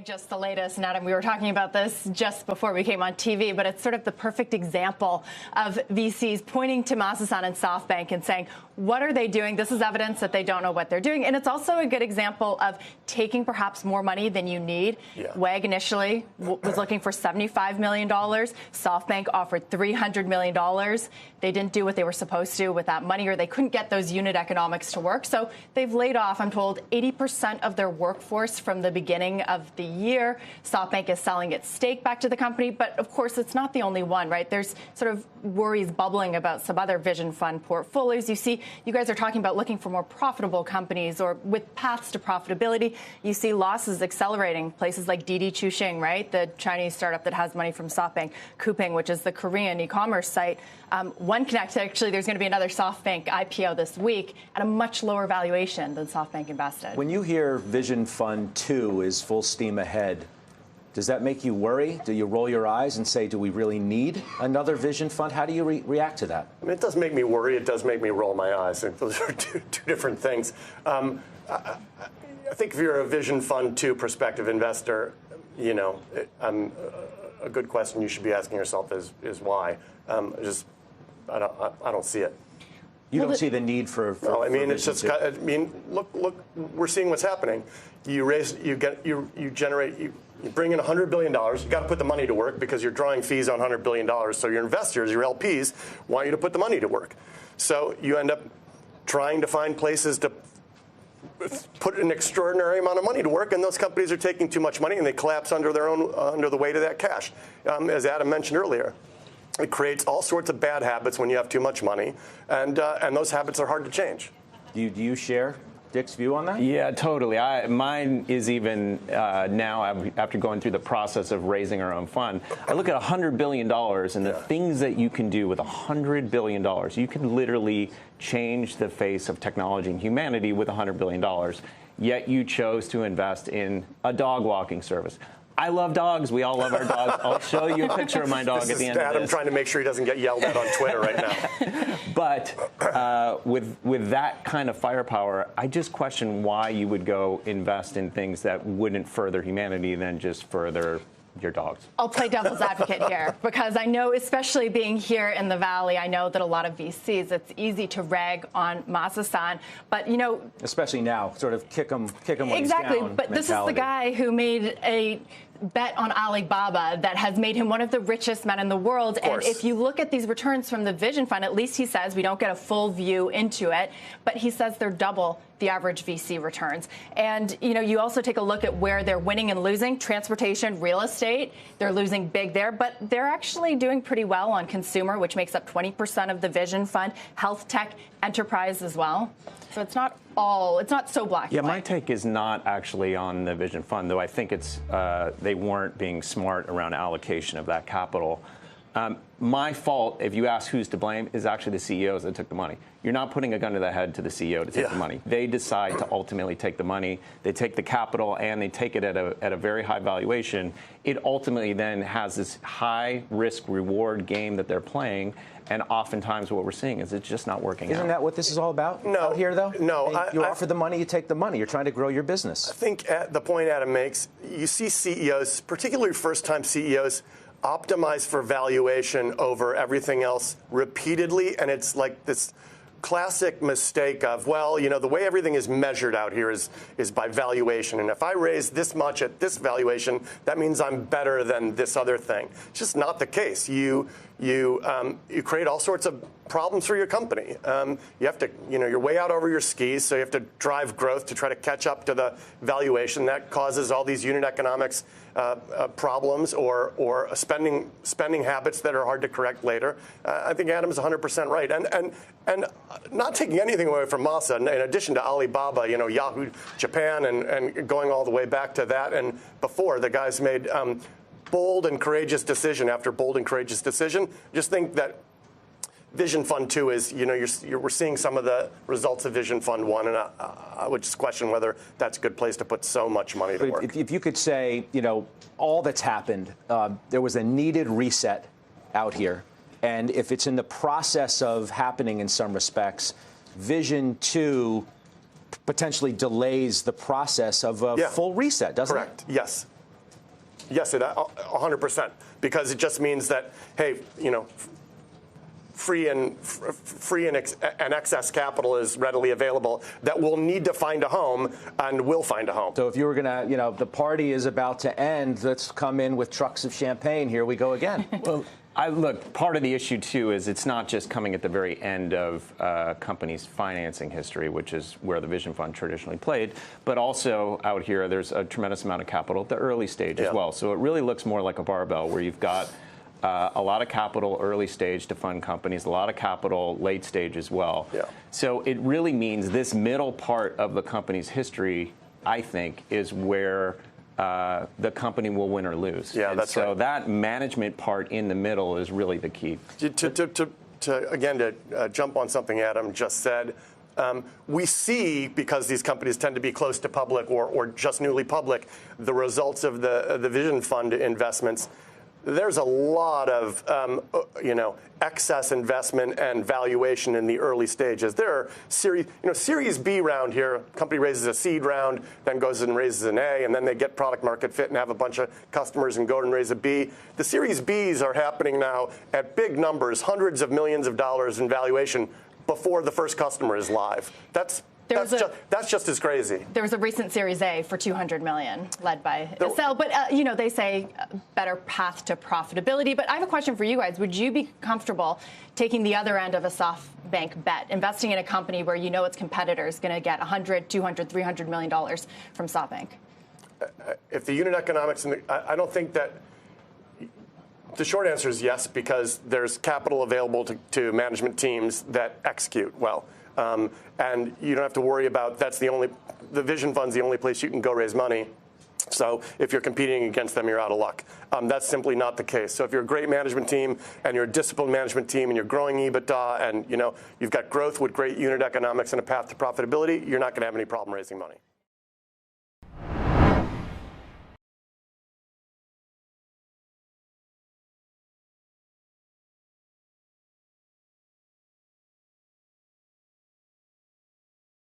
Just the latest, and Adam, we were talking about this just before we came on TV, but it's sort of the perfect example of VCs pointing to Masasan and SoftBank and saying, what are they doing? This is evidence that they don't know what they're doing. And it's also a good example of taking perhaps more money than you need. Yeah. WEG initially was looking for $75 million. SoftBank offered $300 million. They didn't do what they were supposed to with that money, or they couldn't get those unit economics to work. So they've laid off, I'm told, 80% of their workforce from the beginning of the year. SoftBank is selling its stake back to the company. But of course, it's not the only one, right? There's sort of worries bubbling about some other vision fund portfolios. You see, you guys are talking about looking for more profitable companies or with paths to profitability. You see losses accelerating. Places like Didi Chuxing, right? The Chinese startup that has money from SoftBank. Coupang, which is the Korean e-commerce site. OneConnect, actually, there's going to be another SoftBank IPO this week at a much lower valuation than SoftBank invested. When you hear Vision Fund 2 is full steam ahead, does that make you worry? Do you roll your eyes and say, do we really need another Vision Fund? How do you react to that? I mean, it does make me worry. It does make me roll my eyes. Those are two different things. I think if you're a Vision Fund 2 prospective investor, you know, a good question you should be asking yourself is why. I don't see it. You don't see the need for no, I mean, for it's just. I mean, look. We're seeing what's happening. You bring in $100 billion. You got to put the money to work because you're drawing fees on $100 billion. So your investors, your LPs, want you to put the money to work. So you end up trying to find places to put an extraordinary amount of money to work, and those companies are taking too much money and they collapse under the weight of that cash. As Adam mentioned earlier, it creates all sorts of bad habits when you have too much money, and those habits are hard to change. Do you share Dick's view on that? Yeah, totally. Mine is even now, after going through the process of raising our own fund, I look at $100 billion and the things that you can do with $100 billion. You can literally change the face of technology and humanity with $100 billion, yet you chose to invest in a dog walking service. I love dogs. We all love our dogs. I'll show you a picture of my dog at the end of this. Adam trying to make sure he doesn't get yelled at on Twitter right now. But with that kind of firepower, I just question why you would go invest in things that wouldn't further humanity than just further your dogs. I'll play devil's advocate here because I know, especially being here in the Valley, I know that a lot of VCs, it's easy to rag on Masasan, but you know, especially now, sort of kick him when exactly. He's down But this is the guy who made a bet on Alibaba that has made him one of the richest men in the world. And if you look at these returns from the Vision Fund, at least he says we don't get a full view into it, but he says they're double the average VC returns. And, you know, you also take a look at where they're winning and losing. Transportation, real estate, they're losing big there, but they're actually doing pretty well on consumer, which makes up 20% of the Vision Fund, health tech, enterprise as well. So it's not so black. Yeah, my take is not actually on the Vision Fund, though I think it's they weren't being smart around allocation of that capital. My fault, if you ask who's to blame, is actually the CEOs that took the money. You're not putting a gun to the head to the CEO to take the money. They decide to ultimately take the money. They take the capital and they take it at a very high valuation. It ultimately then has this high risk reward game that they're playing. And oftentimes what we're seeing is it's just not working out. Isn't that what this is all about? No. Out here, though? No. You offer the money, you take the money. You're trying to grow your business. I think at the point Adam makes, you see CEOs, particularly first-time CEOs, optimize for valuation over everything else repeatedly. And it's like this classic mistake of, well, you know, the way everything is measured out here is by valuation. And if I raise this much at this valuation, that means I'm better than this other thing. It's just not the case. You create all sorts of problems for your company. You have to, you know, you're way out over your skis, so you have to drive growth to try to catch up to the valuation. That causes all these unit economics problems or spending habits that are hard to correct later. I think Adam's 100% right. And not taking anything away from Masa, in addition to Alibaba, you know, Yahoo Japan, and going all the way back to that and before, the guys made bold and courageous decision after bold and courageous decision. Just think that Vision Fund 2 is, you know, we're seeing some of the results of Vision Fund 1, and I would just question whether that's a good place to put so much money to work. If you could say, you know, all that's happened, there was a needed reset out here, and if it's in the process of happening in some respects, Vision 2 potentially delays the process of a full reset, doesn't it? Correct. Yes. Yes, 100%, because it just means that, hey, free and excess capital is readily available that will need to find a home and will find a home. So if you were going to, the party is about to end, let's come in with trucks of champagne. Here we go again. Well, look, part of the issue, too, is it's not just coming at the very end of companies' financing history, which is where the Vision Fund traditionally played, but also out here there's a tremendous amount of capital at the early stage as well. So it really looks more like a barbell where you've got a lot of capital early stage to fund companies, a lot of capital late stage as well. Yeah. So it really means this middle part of the company's history, I think, is where the company will win or lose. Yeah, that's right. So that management part in the middle is really the key. To jump on something Adam just said, we see, because these companies tend to be close to public or just newly public, the results of the Vision Fund investments. There's a lot of, excess investment and valuation in the early stages. There are Series B round here. Company raises a seed round, then goes and raises an A, and then they get product market fit and have a bunch of customers and go and raise a B. The Series Bs are happening now at big numbers, hundreds of millions of dollars in valuation before the first customer is live. That's just as crazy. There was a recent Series A for $200 million led by Excel, but they say better path to profitability. But I have a question for you guys. Would you be comfortable taking the other end of a SoftBank bet, investing in a company where its competitor is going to get $100, $200, $300 million from SoftBank? If the unit economics, I don't think that. The short answer is yes, because there's capital available to management teams that execute well. And you don't have to worry about the Vision Fund's the only place you can go raise money. So if you're competing against them, you're out of luck. That's simply not the case. So if you're a great management team and you're a disciplined management team and you're growing EBITDA and you've got growth with great unit economics and a path to profitability, you're not going to have any problem raising money.